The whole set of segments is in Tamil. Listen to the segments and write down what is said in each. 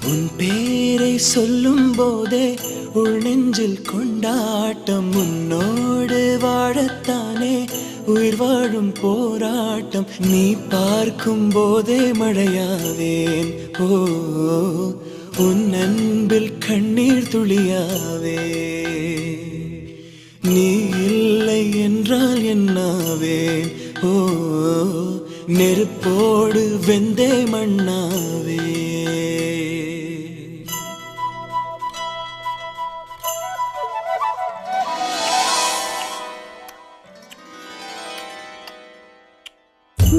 உன் பேரை சொல்லும் போதே உள் நெஞ்சில் கொண்டாட்டம். உன்னோடு வாழத்தானே உயிர் வாழும் போராட்டம். நீ பார்க்கும் போதே மழையாவேன். ஓ, உன் அன்பில் கண்ணீர் துளியாவே. நீ இல்லை என்றால் என்னாவேன். ஓ, நெருப்போடு வெந்தே மண்ணாவே.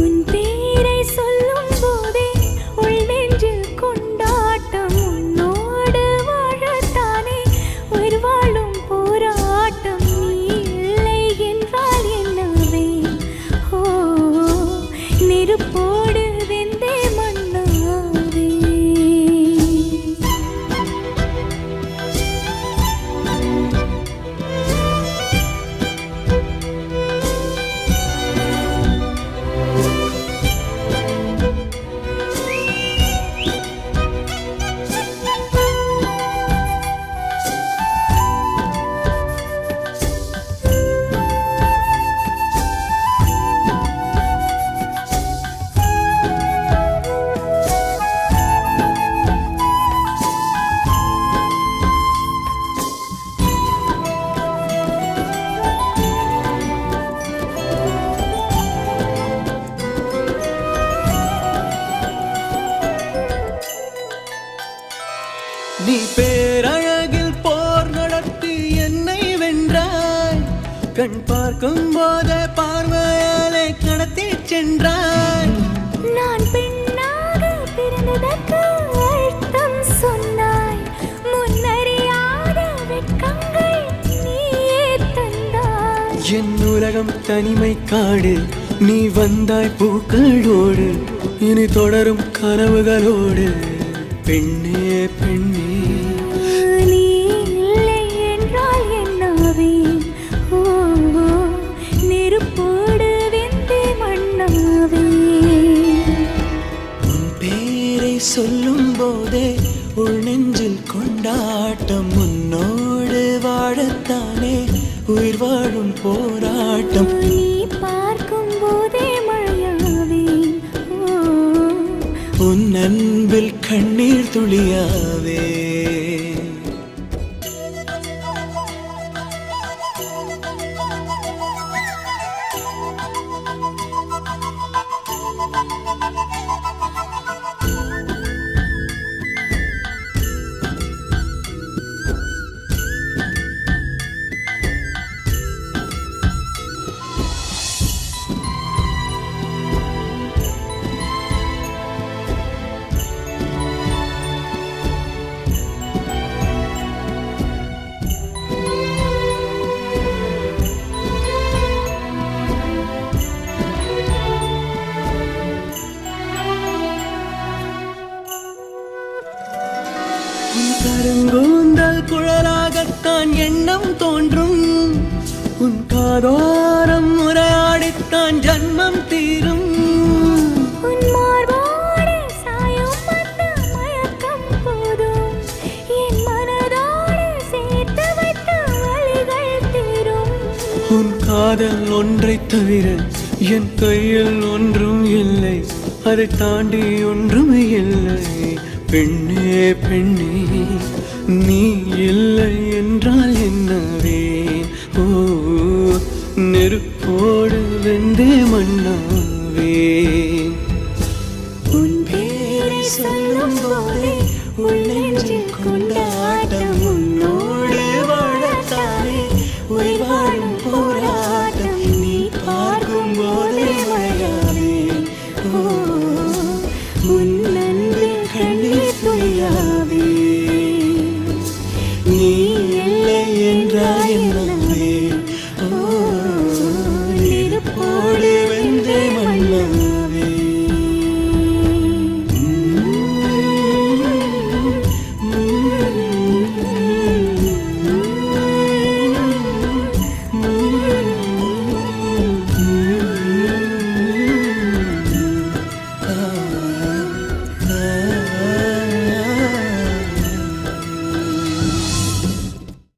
உன் பேரை சொல்லும் போதே உள் நெஞ்சில் கொண்டாட்டம். உன்னோடு வாழத்தானே உயிர் வாழும் போராட்டம். நீ இல்லை என்றால் என்னவே. ஓ, நெருப்போடு வெந்தே மண்ணாவே. நீ பேரழகில் போர் நடத்தி என்னை வென்றாய். கண் பார்க்கும் போதே பார்வையாலே கடத்தி சென்றாய். நான் பெண்ணாக பிறந்ததற்கு அர்த்தம் சொன்னாய். முன்னறியாத வெட்கங்கள் நீயே தந்தாய். என் உலகம் தனிமை காடு. நீ வந்தாய் பூக்களோடு. இனி தொடரும் கனவுகளோடு. பெண்ணே பெண்ணே, நீ இல்லை என்றால் என்னாவேன். ஓ, நெருப்போடு வெந்தே மண்ணாவே. உன் பேரை சொல்லும் போதே உள் நெஞ்சில் கொண்டாட்டம். உன்னோடு வாழத்தானே உயிர் வாழும் போராட்டம். நீ பார்க்கும் போதே மழையாவேன். ஓ, உன் அன்பில் கண்ணீர் துளியாவே. கருங்கூந்தல் குழலாகத்தான் எண்ணம் தோன்றும். உன் காதோரம் உரையாடித்தான் ஜன்மம் தீரும். உன் மார்போடு சாயும் அந்த மயக்கம் போதும். என் மனதோடு சேர்த்து வைத்த வலிகள் தீரும். உன் காதல் ஒன்றை தவிர என் கையில் ஒன்றும் இல்லை. அதை தாண்டி ஒன்றும் இல்லை. பெண்ணே பெண்ணே, நீ இல்லை என்றால் என்னவே. ஓ, நெருப்போடு வெந்தே மண்ணாவே. உன் பேரை சொல்லும் போதே உள் நெஞ்சில் கொண்டாட்டம். உன்னோடு வாழத்தானே உயிர் வாழும் போராட்டம். நீ பார்க்கும் போதே மழையாவேன். ஓ, உன் அன்பில் கண்ணீர் துளியாவே.